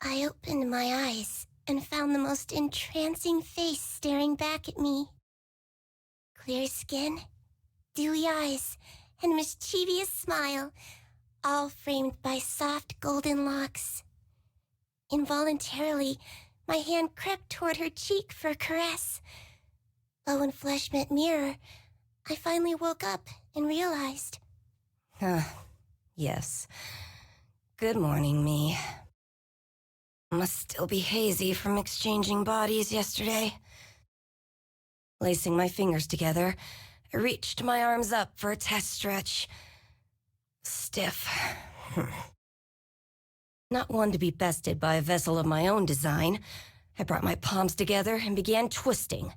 I opened my eyes and found the most entrancing face staring back at me. Clear skin, dewy eyes, and mischievous smile, all framed by soft golden locks. Involuntarily, my hand crept toward her cheek for a caress. But when flesh met mirror, I finally woke up and realized. Yes. Good morning, me. Must still be hazy from exchanging bodies yesterday. Lacing my fingers together, I reached my arms up for a test stretch. Stiff. Not one to be bested by a vessel of my own design, I brought my palms together and began twisting.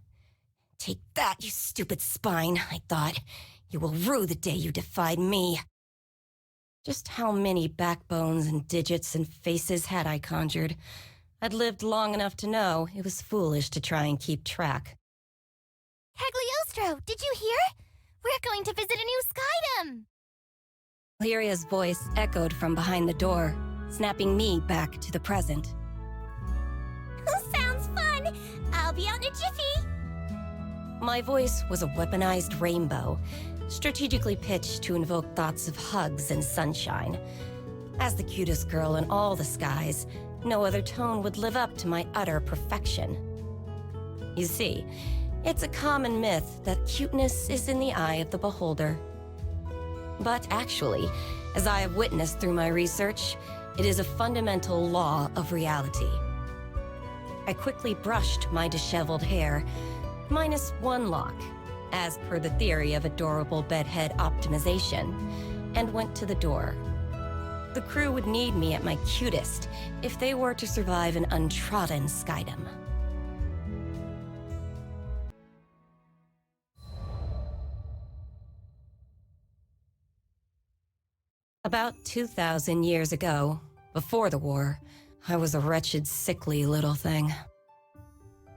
Take that, you stupid spine, I thought. You will rue the day you defied me. Just how many backbones and digits and faces had I conjured? I'd lived long enough to know it was foolish to try and keep track. Cagliostro, did you hear? We're going to visit a new skydom! Lyria's voice echoed from behind the door, snapping me back to the present. Sounds fun! I'll be out in a jiffy! My voice was a weaponized rainbow, strategically pitched to invoke thoughts of hugs and sunshine. As the cutest girl in all the skies, no other tone would live up to my utter perfection. You see, it's a common myth that cuteness is in the eye of the beholder. But actually, as I have witnessed through my research, it is a fundamental law of reality. I quickly brushed my disheveled hair, minus one lock, as per the theory of adorable bedhead optimization, and went to the door. The crew would need me at my cutest if they were to survive an untrodden skydom. About 2,000 years ago, before the war, I was a wretched, sickly little thing.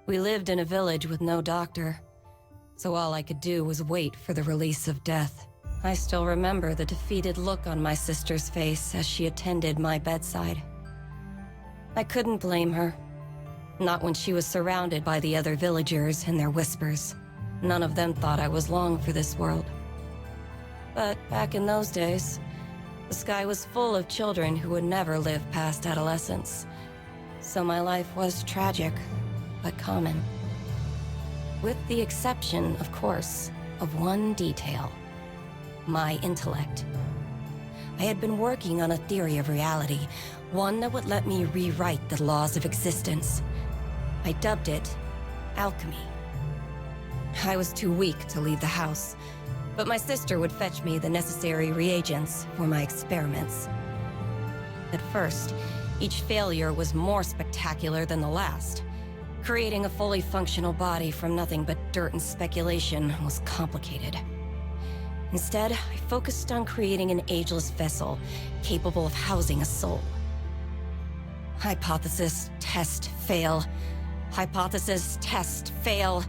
We lived in a village with no doctor, so all I could do was wait for the release of death. I still remember the defeated look on my sister's face as she attended my bedside. I couldn't blame her. Not when she was surrounded by the other villagers and their whispers. None of them thought I was long for this world. But back in those days, the sky was full of children who would never live past adolescence. So my life was tragic, but common. With the exception, of course, of one detail. My intellect. I had been working on a theory of reality, one that would let me rewrite the laws of existence. I dubbed it Alchemy. I was too weak to leave the house, but my sister would fetch me the necessary reagents for my experiments. At first, each failure was more spectacular than the last. Creating a fully functional body from nothing but dirt and speculation was complicated. Instead, I focused on creating an ageless vessel capable of housing a soul. Hypothesis, test, fail. Hypothesis, test, fail.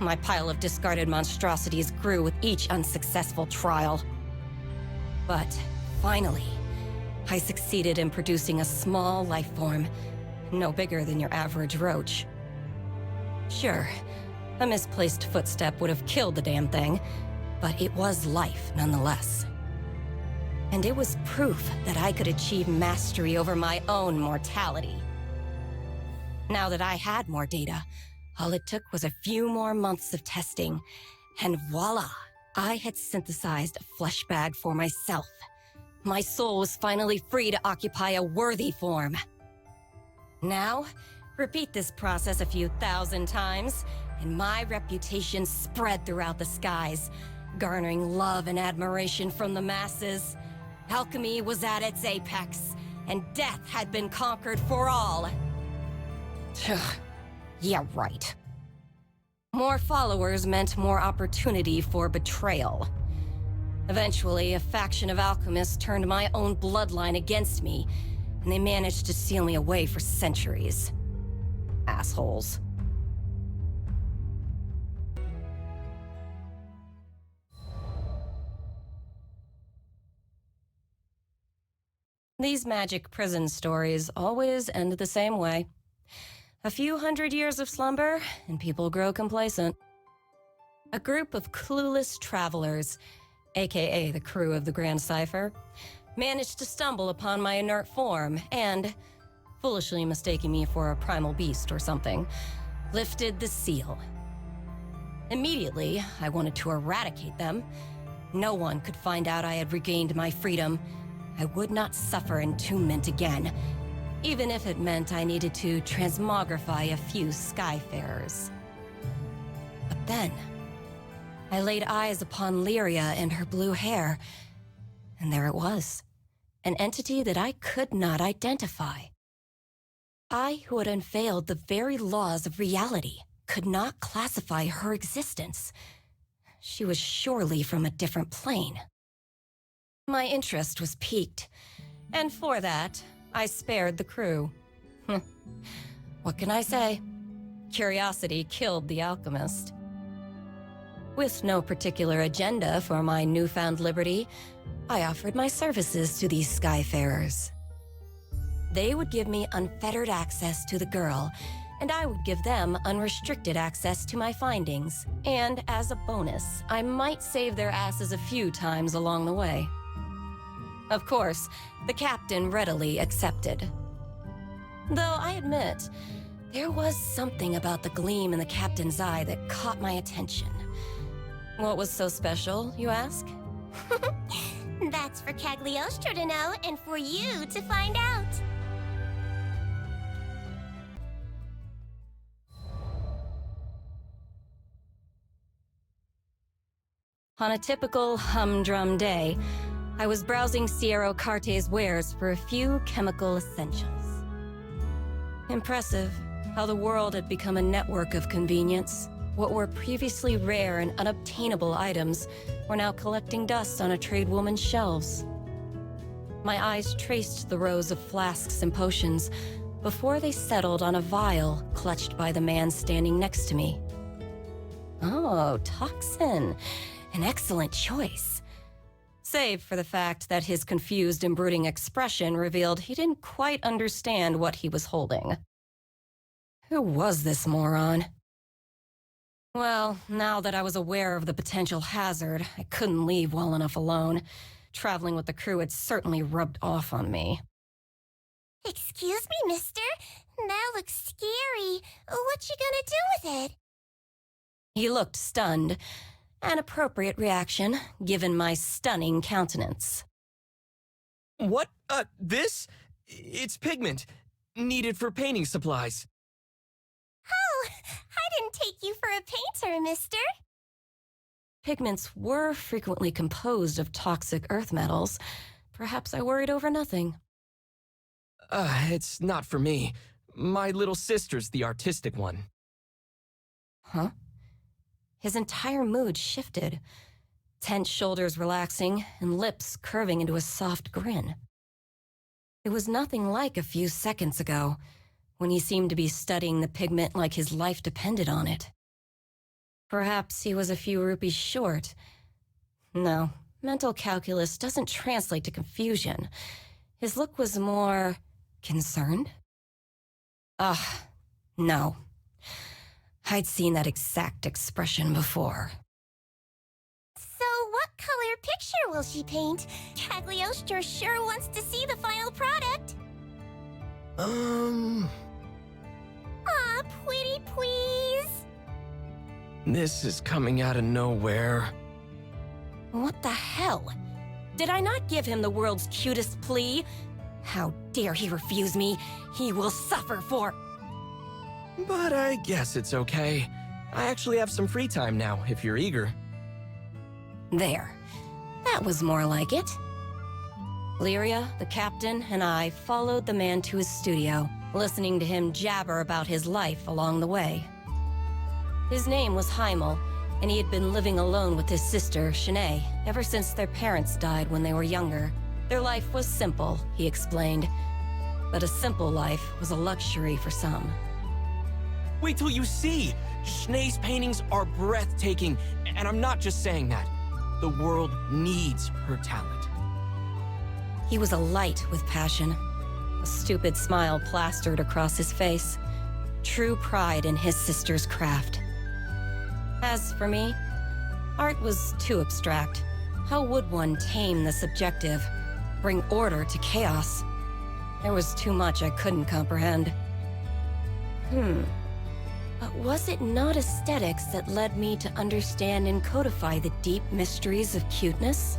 My pile of discarded monstrosities grew with each unsuccessful trial. But finally, I succeeded in producing a small life form, no bigger than your average roach. Sure, a misplaced footstep would have killed the damn thing, but it was life nonetheless. And it was proof that I could achieve mastery over my own mortality. Now that I had more data, all it took was a few more months of testing, and voila, I had synthesized a flesh bag for myself. My soul was finally free to occupy a worthy form. Now, repeat this process a few thousand times, and my reputation spread throughout the skies, garnering love and admiration from the masses. Alchemy was at its apex, and death had been conquered for all. Yeah, right. More followers meant more opportunity for betrayal. Eventually, a faction of alchemists turned my own bloodline against me, and they managed to seal me away for centuries. Assholes. These magic prison stories always end the same way. A few hundred years of slumber, and people grow complacent. A group of clueless travelers, aka the crew of the Grand Cipher, managed to stumble upon my inert form and, foolishly mistaking me for a primal beast or something, lifted the seal. Immediately, I wanted to eradicate them. No one could find out I had regained my freedom. I would not suffer entombment again, even if it meant I needed to transmogrify a few Skyfarers. But then, I laid eyes upon Lyria and her blue hair, and there it was, an entity that I could not identify. I, who had unveiled the very laws of reality, could not classify her existence. She was surely from a different plane. My interest was piqued, and for that, I spared the crew. What can I say? Curiosity killed the alchemist. With no particular agenda for my newfound liberty, I offered my services to these Skyfarers. They would give me unfettered access to the girl, and I would give them unrestricted access to my findings. And as a bonus, I might save their asses a few times along the way. Of course, the captain readily accepted. Though I admit, there was something about the gleam in the captain's eye that caught my attention. What was so special, you ask? That's for Cagliostro to know and for you to find out. On a typical humdrum day, I was browsing Sierra Carte's wares for a few chemical essentials. Impressive how the world had become a network of convenience. What were previously rare and unobtainable items were now collecting dust on a tradewoman's shelves. My eyes traced the rows of flasks and potions before they settled on a vial clutched by the man standing next to me. Oh, toxin. An excellent choice. Save for the fact that his confused and brooding expression revealed he didn't quite understand what he was holding. Who was this moron? Well, now that I was aware of the potential hazard, I couldn't leave well enough alone. Traveling with the crew had certainly rubbed off on me. Excuse me, mister? That looks scary. What you gonna do with it? He looked stunned, an appropriate reaction, given my stunning countenance. What? This? It's pigment. Needed for painting supplies. Oh, I didn't take you for a painter, mister. Pigments were frequently composed of toxic earth metals. Perhaps I worried over nothing. It's not for me. My little sister's the artistic one. Huh? His entire mood shifted, tense shoulders relaxing and lips curving into a soft grin. It was nothing like a few seconds ago, when he seemed to be studying the pigment like his life depended on it. Perhaps he was a few rupees short. No, mental calculus doesn't translate to confusion. His look was more concerned? No. I'd seen that exact expression before. So what color picture will she paint? Cagliostro sure wants to see the final product. Aw, pretty please. This is coming out of nowhere. What the hell? Did I not give him the world's cutest plea? How dare he refuse me? He will suffer for... But I guess it's okay. I actually have some free time now, if you're eager. There. That was more like it. Lyria, the captain, and I followed the man to his studio, listening to him jabber about his life along the way. His name was Heimel, and he had been living alone with his sister, Schnee, ever since their parents died when they were younger. Their life was simple, he explained, but a simple life was a luxury for some. Wait till you see! Schnee's paintings are breathtaking, and I'm not just saying that. The world needs her talent. He was alight with passion, a stupid smile plastered across his face, true pride in his sister's craft. As for me, art was too abstract. How would one tame the subjective, bring order to chaos? There was too much I couldn't comprehend. But was it not aesthetics that led me to understand and codify the deep mysteries of cuteness?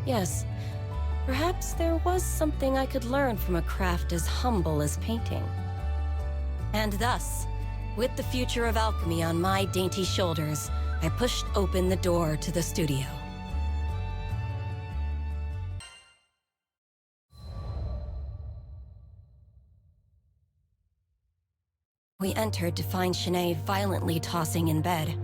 Yes. Perhaps there was something I could learn from a craft as humble as painting. And thus, with the future of alchemy on my dainty shoulders, I pushed open the door to the studio. We entered to find Schnee violently tossing in bed.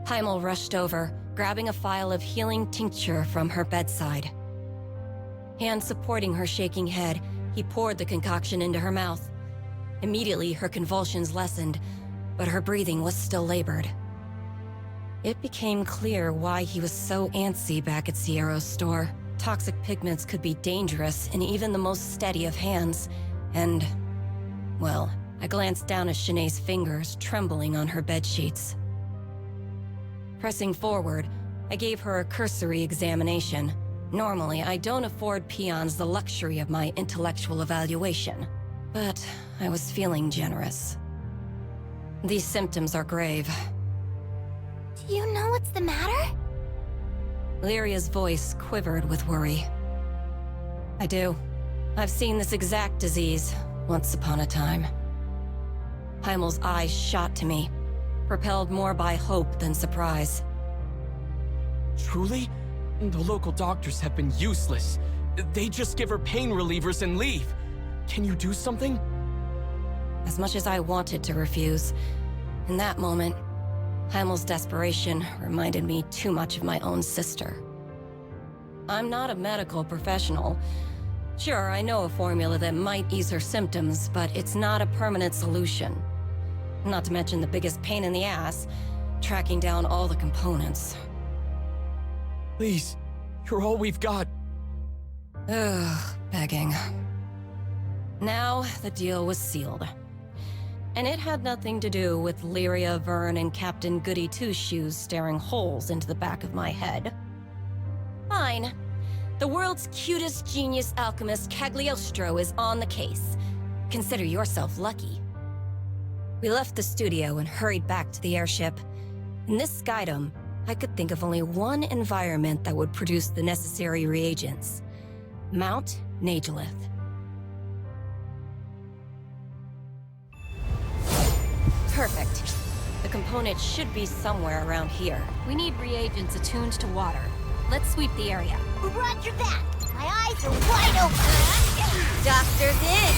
Heimel rushed over, grabbing a phial of healing tincture from her bedside. Hand supporting her shaking head, he poured the concoction into her mouth. Immediately, her convulsions lessened, but her breathing was still labored. It became clear why he was so antsy back at Sierra's store. Toxic pigments could be dangerous in even the most steady of hands, and, well, I glanced down at Shanae's fingers trembling on her bedsheets. Pressing forward, I gave her a cursory examination. Normally, I don't afford peons the luxury of my intellectual evaluation, but I was feeling generous. These symptoms are grave. Do you know what's the matter? Lyria's voice quivered with worry. I do. I've seen this exact disease once upon a time. Heimel's eyes shot to me, propelled more by hope than surprise. Truly? The local doctors have been useless. They just give her pain relievers and leave. Can you do something? As much as I wanted to refuse, in that moment, Heimel's desperation reminded me too much of my own sister. I'm not a medical professional. Sure, I know a formula that might ease her symptoms, but it's not a permanent solution. Not to mention the biggest pain in the ass, tracking down all the components. Please, you're all we've got. Ugh, begging. Now, the deal was sealed. And it had nothing to do with Lyria, Vern, and Captain Goody Two-Shoes staring holes into the back of my head. Fine. The world's cutest genius alchemist Cagliostro is on the case. Consider yourself lucky. We left the studio and hurried back to the airship. In this skydom, I could think of only one environment that would produce the necessary reagents. Mount Nagelith. Perfect. The component should be somewhere around here. We need reagents attuned to water. Let's sweep the area. Roger that. My eyes are wide open. Doctor's in.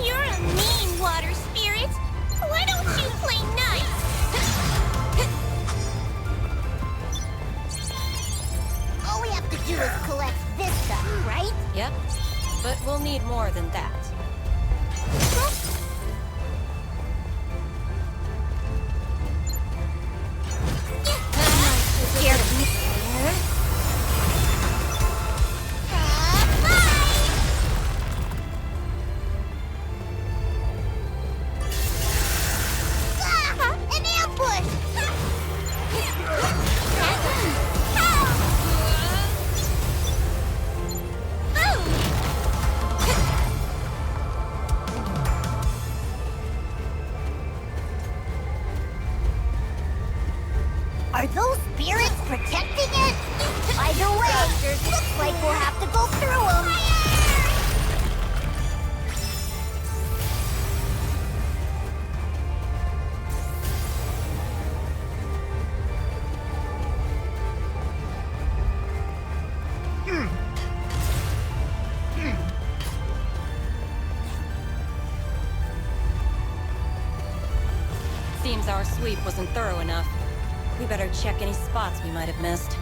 You're a mean water spirit. Why don't you play nice? Seems our sweep wasn't thorough enough. We better check any spots we might have missed.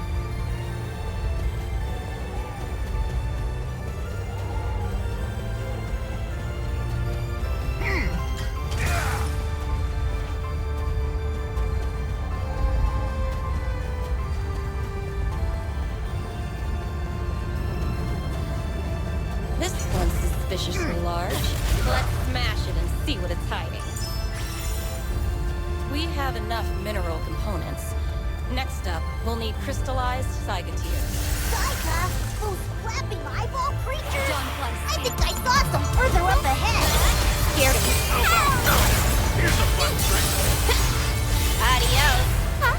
This one's suspiciously large. Let's smash it and see what it's hiding. We have enough mineral components. Next up, we'll need crystallized cygoteers. Psycha? Those flapping eyeball creatures? Don't play I think I saw some further up ahead. Scared of me. Here's a fun trick. Adios. Huh?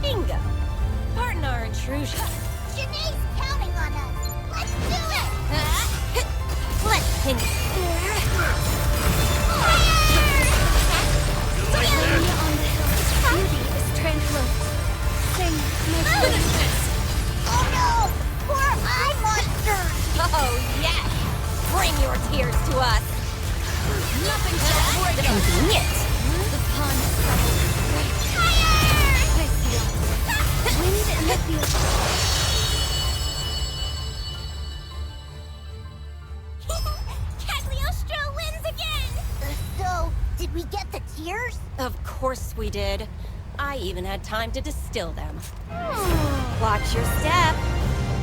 Bingo! Pardon our intrusion. Shanae's counting on us. Let's do it. Let's pin it. Only on the hill. Beauty is tranquil. Sing, make goodness. Oh no! Poor eye monsters! Oh, yes! Bring your tears to us! Nothing shall break us. Convenient! The pond is settled. I see it. Wind and the field. Cagliostro wins again! So, did we get the tears? Of course we did. I even had time to distill them. Watch your step.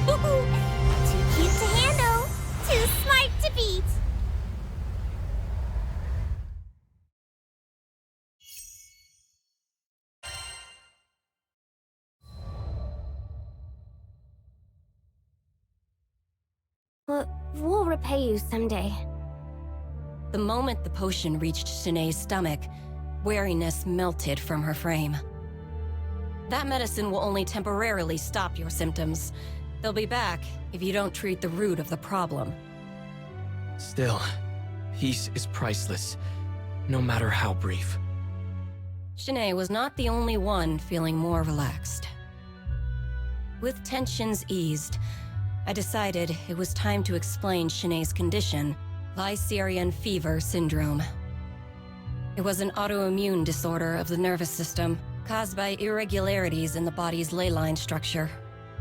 Too cute to handle. Too smart to beat. We'll repay you someday. The moment the potion reached Shanae's stomach, wariness melted from her frame. That medicine will only temporarily stop your symptoms. They'll be back if you don't treat the root of the problem. Still, peace is priceless, no matter how brief. Schnee was not the only one feeling more relaxed. With tensions eased, I decided it was time to explain Shanae's condition, Lycerian fever syndrome. It was an autoimmune disorder of the nervous system, caused by irregularities in the body's ley line structure.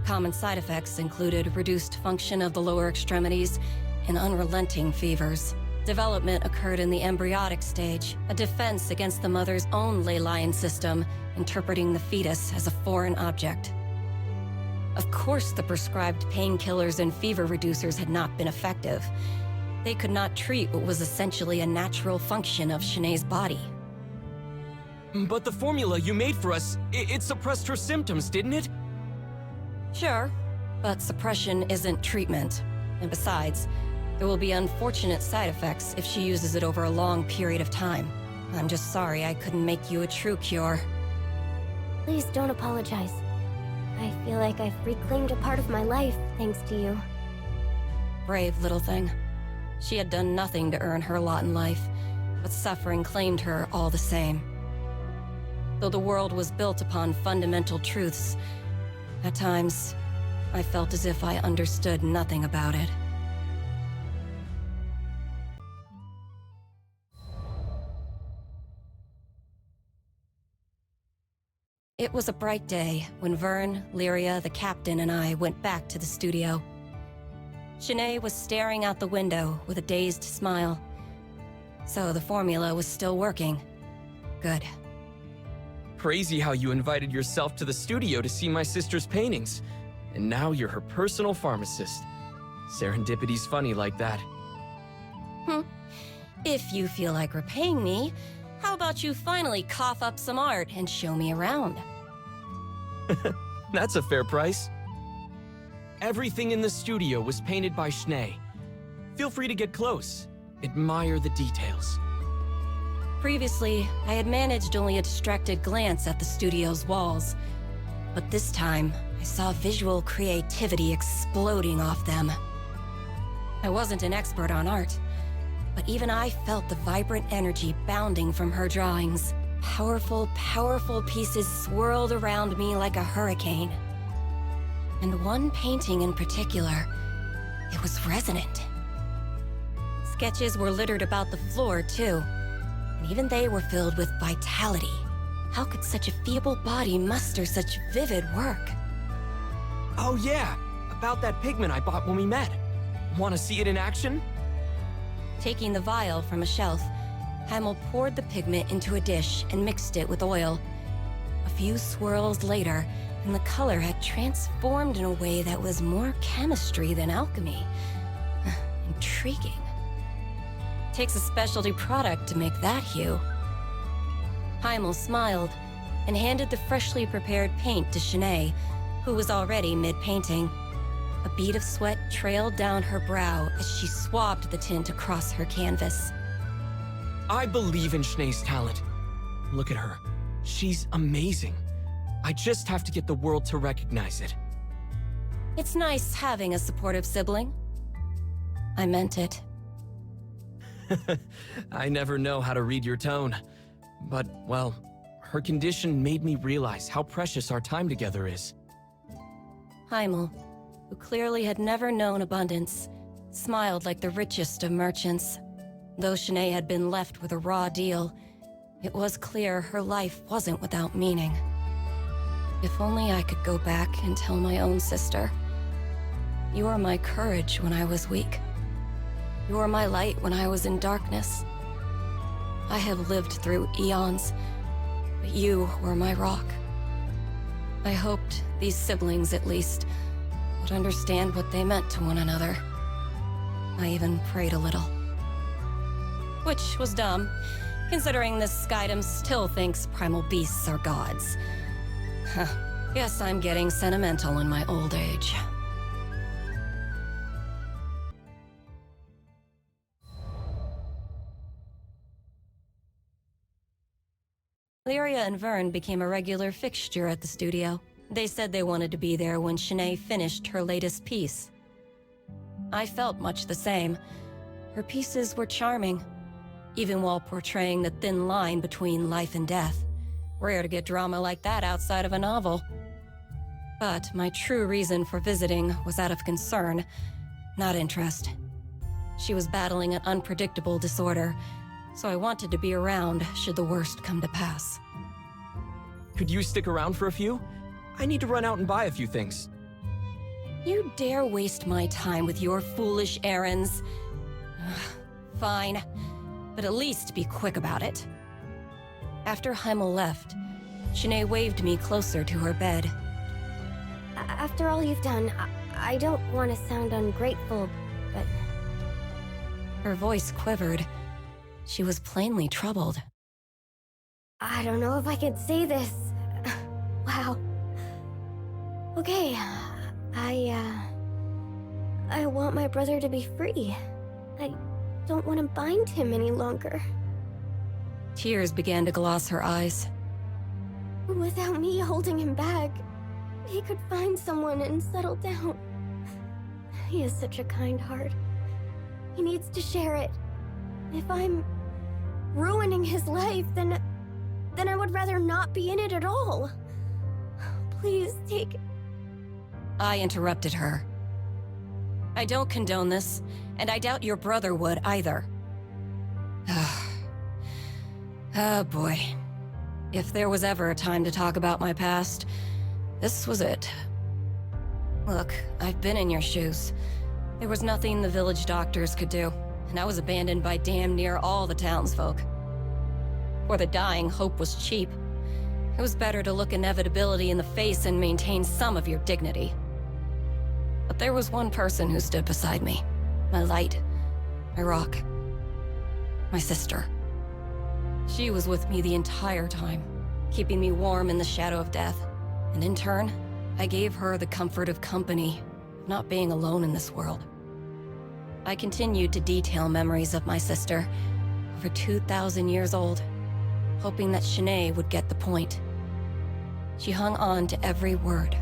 Common side effects included reduced function of the lower extremities and unrelenting fevers. Development occurred in the embryonic stage, a defense against the mother's own ley line system, interpreting the fetus as a foreign object. Of course, the prescribed painkillers and fever reducers had not been effective. They could not treat what was essentially a natural function of Shanae's body. But the formula you made for us, it suppressed her symptoms, didn't it? Sure, but suppression isn't treatment. And besides, there will be unfortunate side effects if she uses it over a long period of time. I'm just sorry I couldn't make you a true cure. Please don't apologize. I feel like I've reclaimed a part of my life thanks to you. Brave little thing. She had done nothing to earn her lot in life, but suffering claimed her all the same. Though the world was built upon fundamental truths, at times, I felt as if I understood nothing about it. It was a bright day when Vern, Lyria, the captain, and I went back to the studio. Shanae was staring out the window with a dazed smile. So the formula was still working. Good. Crazy how you invited yourself to the studio to see my sister's paintings. And now you're her personal pharmacist. Serendipity's funny like that. If you feel like repaying me, how about you finally cough up some art and show me around? That's a fair price. Everything in the studio was painted by Schnee. Feel free to get close. Admire the details. Previously, I had managed only a distracted glance at the studio's walls. But this time, I saw visual creativity exploding off them. I wasn't an expert on art, but even I felt the vibrant energy bounding from her drawings. Powerful, powerful pieces swirled around me like a hurricane. And one painting in particular, it was resonant. Sketches were littered about the floor, too. And even they were filled with vitality. How could such a feeble body muster such vivid work? Oh yeah, about that pigment I bought when we met. Want to see it in action? Taking the vial from a shelf, Heimel poured the pigment into a dish and mixed it with oil. A few swirls later, and the color had transformed in a way that was more chemistry than alchemy. Intriguing. Takes a specialty product to make that hue. Heimel smiled and handed the freshly prepared paint to Schnee, who was already mid-painting. A bead of sweat trailed down her brow as she swabbed the tint across her canvas. I believe in Schnee's talent. Look at her. She's amazing. I just have to get the world to recognize it. It's nice having a supportive sibling. I meant it. I never know how to read your tone. But, well, her condition made me realize how precious our time together is. Heimel, who clearly had never known abundance, smiled like the richest of merchants. Though Schnee had been left with a raw deal, it was clear her life wasn't without meaning. If only I could go back and tell my own sister, "You were my courage when I was weak. You were my light when I was in darkness. I have lived through eons, but you were my rock." I hoped these siblings, at least, would understand what they meant to one another. I even prayed a little. Which was dumb, considering this Skydom still thinks primal beasts are gods. Guess I'm getting sentimental in my old age. Lyria and Vern became a regular fixture at the studio. They said they wanted to be there when Schnee finished her latest piece. I felt much the same. Her pieces were charming, even while portraying the thin line between life and death. Rare to get drama like that outside of a novel. But my true reason for visiting was out of concern, not interest. She was battling an unpredictable disorder, so I wanted to be around should the worst come to pass. Could you stick around for a few? I need to run out and buy a few things. You dare waste my time with your foolish errands? Fine, but at least be quick about it. After Heimel left, Schnee waved me closer to her bed. After all you've done, I don't want to sound ungrateful, but... Her voice quivered. She was plainly troubled. I don't know if I could say this. Wow. Okay, I want my brother to be free. I don't want to bind him any longer. Tears began to gloss her eyes. Without me holding him back, he could find someone and settle down. He has such a kind heart. He needs to share it. If I'm ruining his life, then I would rather not be in it at all. Please take... I interrupted her. I don't condone this, and I doubt your brother would either. Oh boy. If there was ever a time to talk about my past, this was it. Look, I've been in your shoes. There was nothing the village doctors could do, and I was abandoned by damn near all the townsfolk. For the dying, hope was cheap. It was better to look inevitability in the face and maintain some of your dignity. But there was one person who stood beside me. My light. My rock. My sister. She was with me the entire time, keeping me warm in the shadow of death. And in turn, I gave her the comfort of company, not being alone in this world. I continued to detail memories of my sister, over 2,000 years old, hoping that Schnee would get the point. She hung on to every word.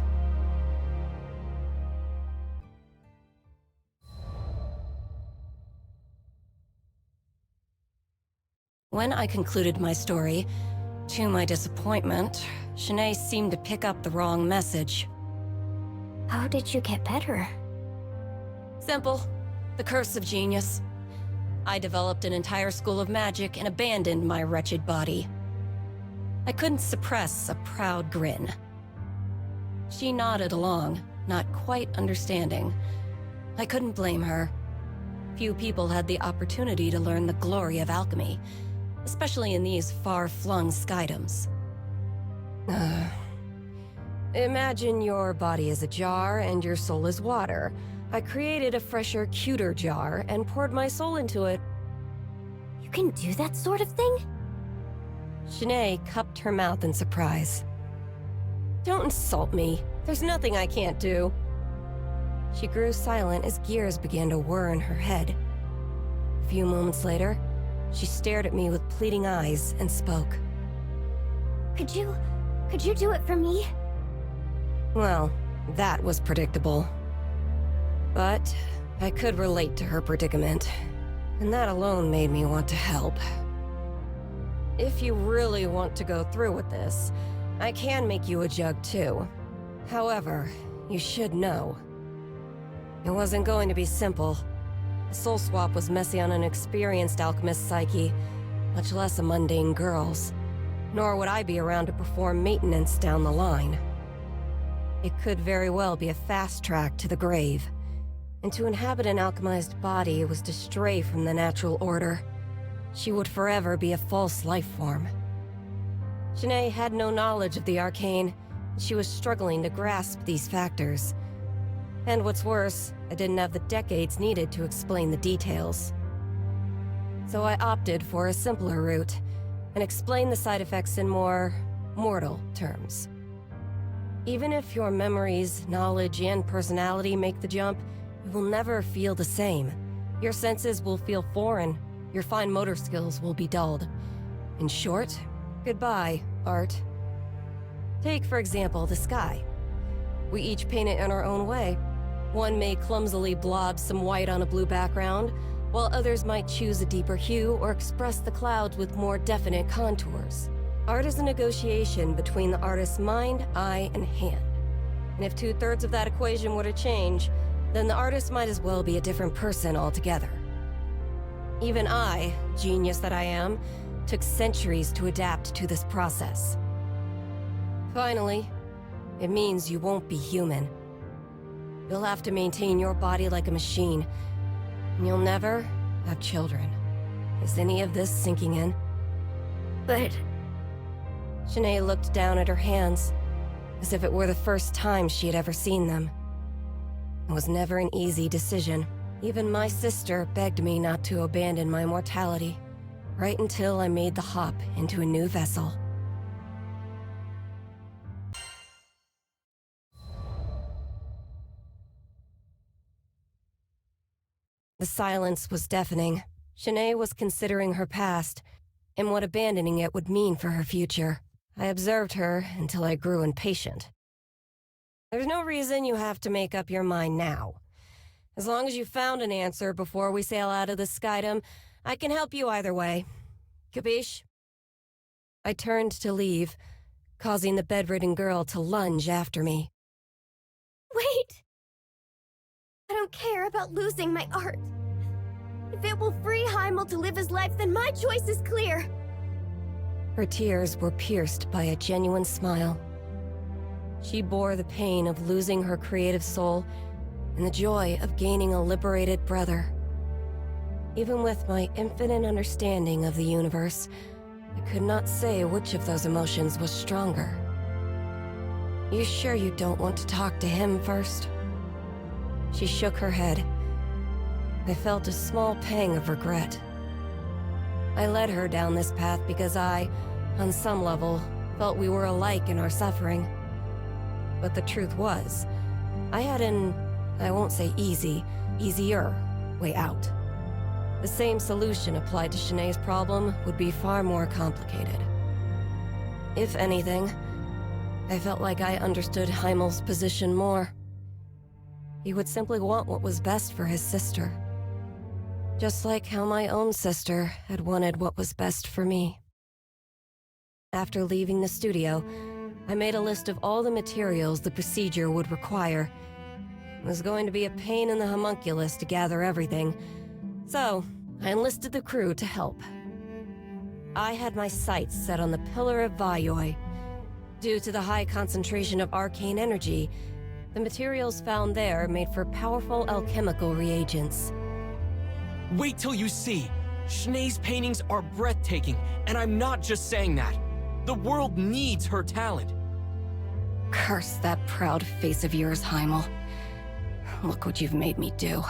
When I concluded my story, to my disappointment, Schnee seemed to pick up the wrong message. How did you get better? Simple. The curse of genius. I developed an entire school of magic and abandoned my wretched body. I couldn't suppress a proud grin. She nodded along, not quite understanding. I couldn't blame her. Few people had the opportunity to learn the glory of alchemy, especially in these far-flung skydoms. Imagine your body is a jar and your soul is water. I created a fresher, cuter jar and poured my soul into it. You can do that sort of thing? Schnee cupped her mouth in surprise. Don't insult me. There's nothing I can't do. She grew silent as gears began to whir in her head. A few moments later, she stared at me with pleading eyes and spoke. Could you do it for me? Well, that was predictable. But I could relate to her predicament, and that alone made me want to help. If you really want to go through with this, I can make you a jug too. However, you should know, it wasn't going to be simple. The soul swap was messy on an experienced alchemist's psyche, much less a mundane girl's. Nor would I be around to perform maintenance down the line. It could very well be a fast track to the grave. And to inhabit an alchemized body was to stray from the natural order. She would forever be a false life form. Schnee had no knowledge of the arcane. She was struggling to grasp these factors. And what's worse, I didn't have the decades needed to explain the details. So I opted for a simpler route, and explained the side effects in more mortal terms. Even if your memories, knowledge, and personality make the jump, you will never feel the same. Your senses will feel foreign. Your fine motor skills will be dulled. In short, goodbye, art. Take, for example, the sky. We each paint it in our own way. One may clumsily blob some white on a blue background, while others might choose a deeper hue or express the clouds with more definite contours. Art is a negotiation between the artist's mind, eye, and hand. And if 2/3 of that equation were to change, then the artist might as well be a different person altogether. Even I, genius that I am, took centuries to adapt to this process. Finally, it means you won't be human. You'll have to maintain your body like a machine, and you'll never have children. Is any of this sinking in? But Schnee looked down at her hands, as if it were the first time she had ever seen them. It was never an easy decision. Even my sister begged me not to abandon my mortality, right until I made the hop into a new vessel. The silence was deafening. Schnee was considering her past, and what abandoning it would mean for her future. I observed her until I grew impatient. There's no reason you have to make up your mind now. As long as you found an answer before we sail out of the skydom, I can help you either way. Capiche? I turned to leave, causing the bedridden girl to lunge after me. wait! I don't care about losing my art. If it will free Heimel to live his life, then my choice is clear. Her tears were pierced by a genuine smile. She bore the pain of losing her creative soul and the joy of gaining a liberated brother. Even with my infinite understanding of the universe, I could not say which of those emotions was stronger. You sure you don't want to talk to him first? She shook her head. I felt a small pang of regret. I led her down this path because I, on some level, felt we were alike in our suffering. But the truth was, I had an, I won't say easier way out. The same solution applied to Schnee's problem would be far more complicated. If anything, I felt like I understood Heimel's position more. He would simply want what was best for his sister. Just like how my own sister had wanted what was best for me. After leaving the studio, I made a list of all the materials the procedure would require It was going to be a pain in the homunculus to gather everything, so I enlisted the crew to help. I had my sights set on the Pillar of Vayoi. Due to the high concentration of arcane energy, the materials found there made for powerful alchemical reagents. Wait till you see! Schnee's paintings are breathtaking, and I'm not just saying that. The world needs her talent. Curse that proud face of yours, Heimel. Look what you've made me do.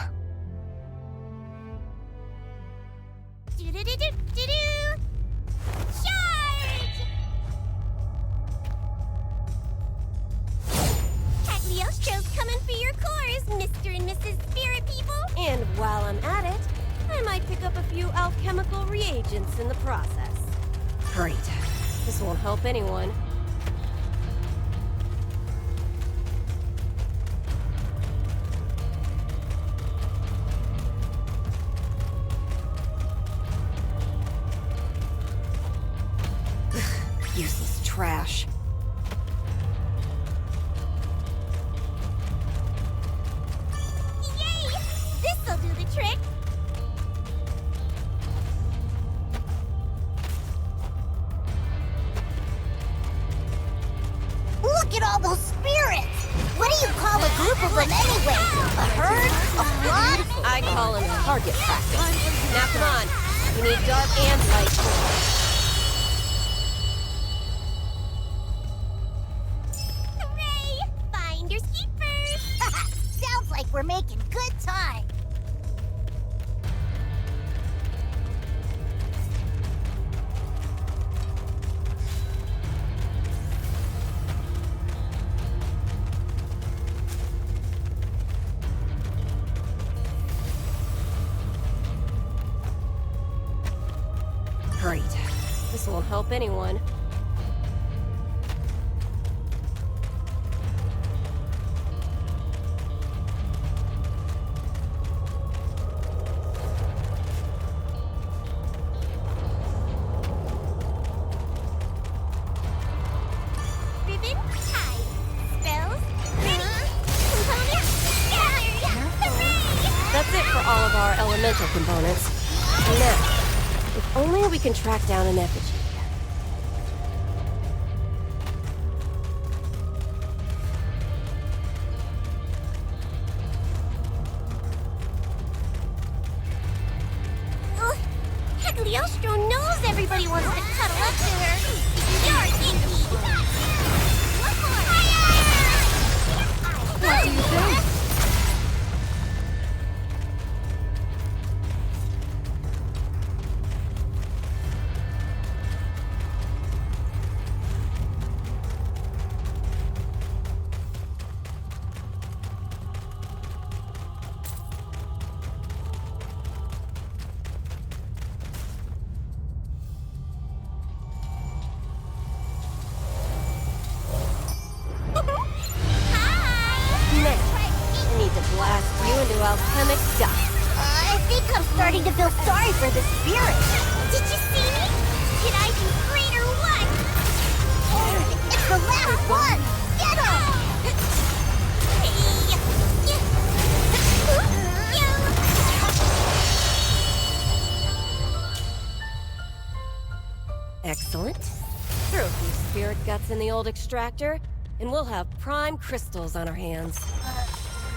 Do-do-do-do-do-do! Charge! Cagliostro's coming for your cores, Mr. and Mrs. Spirit People! And while I'm at it, I might pick up a few alchemical reagents in the process. Great. This won't help anyone. Useless trash. Yay! This'll do the trick! Look at all those spirits! What do you call a group of them anyway? A herd? A flock? I call them target practice. Now come on. We need dark and light. Hooray! Finders keepers! Sounds like we're making good time. Great. This won't help anyone. Ribbon tied. Spells ready. Components gathered. Hooray! That's it for all of our elemental components. Now, if only we can track down an effigy. Ugh, Cagliostro knows everybody wants to cuddle up to her. You're icky. What do you think? Blast you into alchemic dust. I think I'm starting to feel sorry for the spirit. Did you see me? Did I do great or what? It's the last one! Get him! Excellent. Throw a few spirit guts in the old extractor, and we'll have prime crystals on our hands.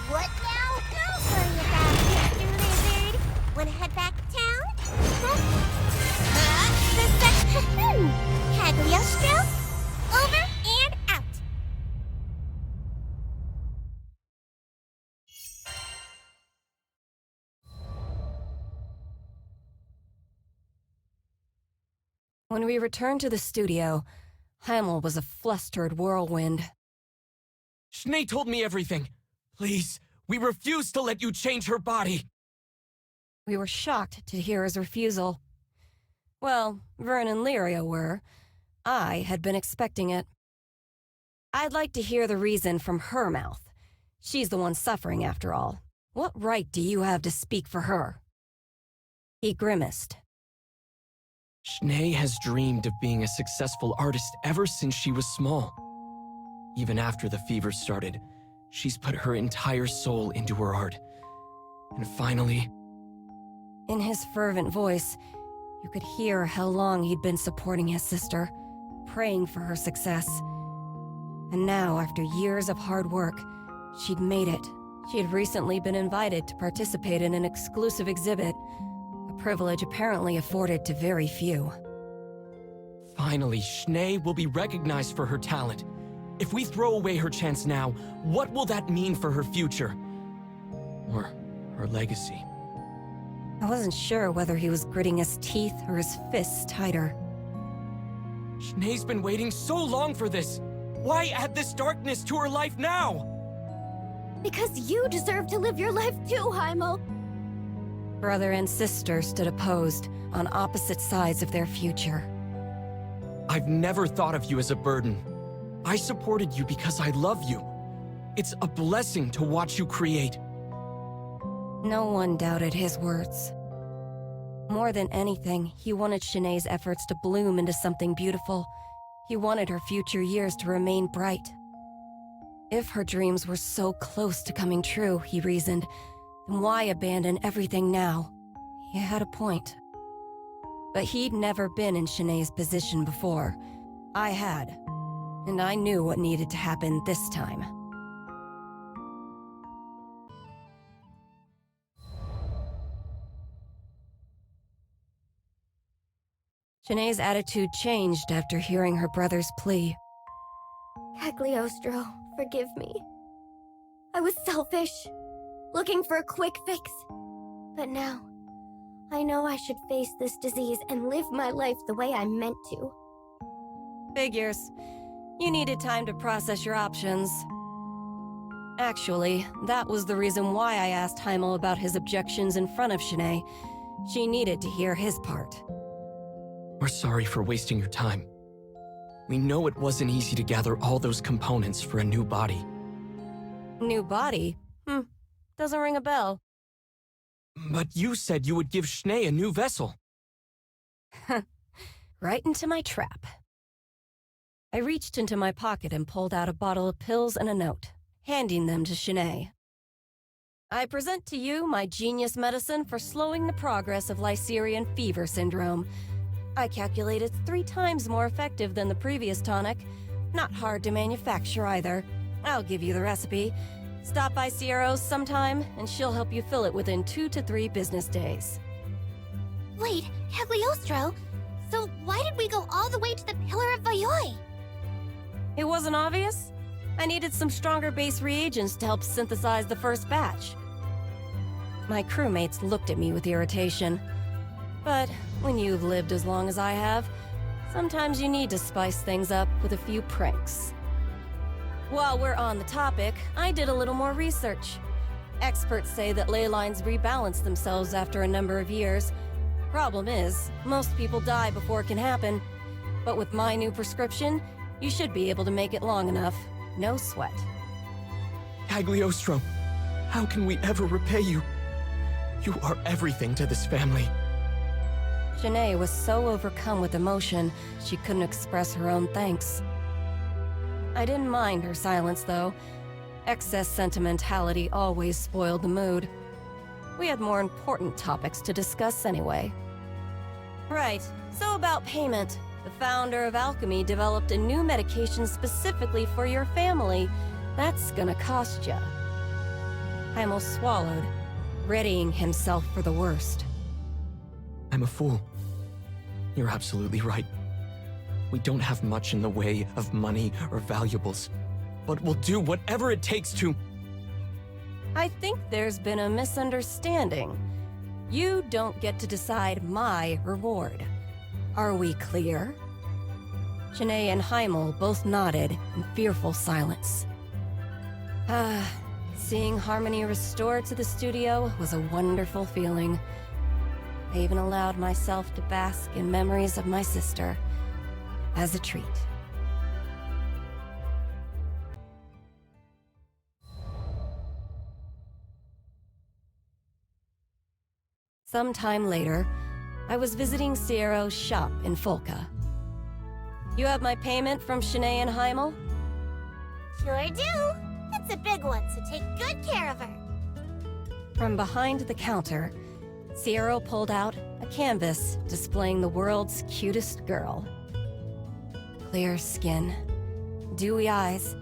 What now? Don't worry about it, Mr. Lizard. Wanna head back to town? Cagliostro, over and out. When we returned to the studio, Heimel was a flustered whirlwind. Schnee told me everything. Please, we refuse to let you change her body. We were shocked to hear his refusal. Well, Vern and Lyria were. I had been expecting it. I'd like to hear the reason from her mouth. She's the one suffering, after all. What right do you have to speak for her? He grimaced. Schnee has dreamed of being a successful artist ever since she was small. Even after the fever started, She's put her entire soul into her art. And finally... In his fervent voice, you could hear how long he'd been supporting his sister, praying for her success. And now, after years of hard work, she'd made it. She had recently been invited to participate in an exclusive exhibit, a privilege apparently afforded to very few. Finally, Schnee will be recognized for her talent. If we throw away her chance now, what will that mean for her future? Or her legacy? I wasn't sure whether he was gritting his teeth or his fists tighter. Schnee's been waiting so long for this! Why add this darkness to her life now? Because you deserve to live your life too, Heimel. Brother and sister stood opposed, on opposite sides of their future. I've never thought of you as a burden. I supported you because I love you. It's a blessing to watch you create. No one doubted his words. More than anything, he wanted Schnee's efforts to bloom into something beautiful. He wanted her future years to remain bright. If her dreams were so close to coming true, he reasoned, then why abandon everything now? He had a point. But he'd never been in Schnee's position before. I had. And I knew what needed to happen this time. Schnee's attitude changed after hearing her brother's plea. Cagliostro, forgive me. I was selfish, looking for a quick fix. But now, I know I should face this disease and live my life the way I meant to. Figures. You needed time to process your options. Actually, that was the reason why I asked Heimel about his objections in front of Schnee. She needed to hear his part. We're sorry for wasting your time. We know it wasn't easy to gather all those components for a new body. New body? Doesn't ring a bell. But you said you would give Schnee a new vessel. Right into my trap. I reached into my pocket and pulled out a bottle of pills and a note, handing them to Schnee. I present to you my genius medicine for slowing the progress of Lycerian fever syndrome. I calculate it's 3 times more effective than the previous tonic. Not hard to manufacture either. I'll give you the recipe. Stop by Sierra's sometime, and she'll help you fill it within 2 to 3 business days. Wait, Cagliostro? So why did we go all the way to the Pillar of Vayoi? It wasn't obvious? I needed some stronger base reagents to help synthesize the first batch. My crewmates looked at me with irritation. But when you've lived as long as I have, sometimes you need to spice things up with a few pranks. While we're on the topic, I did a little more research. Experts say that ley lines rebalance themselves after a number of years. Problem is, most people die before it can happen. But with my new prescription, you should be able to make it long enough. No sweat. Cagliostro, how can we ever repay you? You are everything to this family. Schnee was so overcome with emotion, she couldn't express her own thanks. I didn't mind her silence, though. Excess sentimentality always spoiled the mood. We had more important topics to discuss anyway. Right, so about payment. The founder of Alchemy developed a new medication specifically for your family. That's gonna cost ya. Heimel swallowed, readying himself for the worst. I'm a fool. You're absolutely right. We don't have much in the way of money or valuables, but we'll do whatever it takes to... I think there's been a misunderstanding. You don't get to decide my reward. Are we clear? Schnee and Heimel both nodded in fearful silence. Seeing harmony restored to the studio was a wonderful feeling. I even allowed myself to bask in memories of my sister as a treat. Sometime later, I was visiting Sierra's shop in Folca. You have my payment from Schnee and Heimel? Sure do. It's a big one, so take good care of her. From behind the counter, Sierra pulled out a canvas displaying the world's cutest girl. Clear skin, dewy eyes,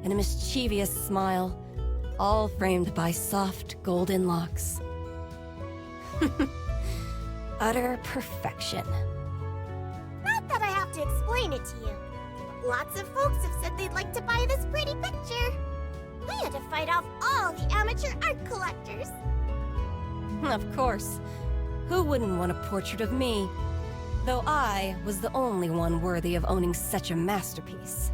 and a mischievous smile, all framed by soft golden locks. Utter perfection. Not that I have to explain it to you. Lots of folks have said they'd like to buy this pretty picture. I had to fight off all the amateur art collectors. Of course. Who wouldn't want a portrait of me? Though I was the only one worthy of owning such a masterpiece.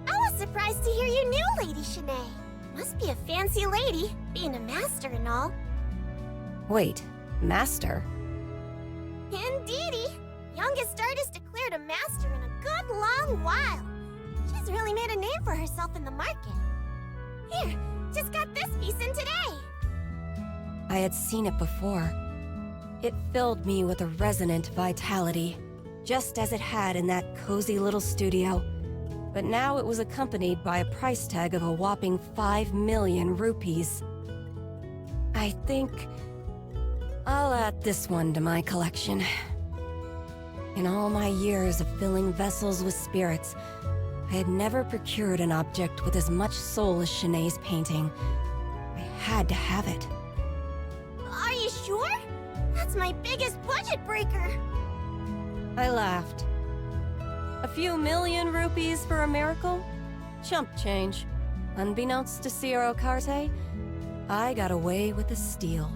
I was surprised to hear you knew Lady Schnee. Must be a fancy lady, being a master and all. Wait, master? Indeedy! Youngest artist declared a master in a good long while. She's really made a name for herself in the market. Here, just got this piece in today. I had seen it before. It filled me with a resonant vitality, just as it had in that cozy little studio. But now it was accompanied by a price tag of a whopping 5 million rupees. I think I'll add this one to my collection. In all my years of filling vessels with spirits, I had never procured an object with as much soul as Schnee's painting. I had to have it. Are you sure? That's my biggest budget breaker. I laughed. A few million rupees for a miracle? Chump change. Unbeknownst to Ciro Carte, I got away with the steal.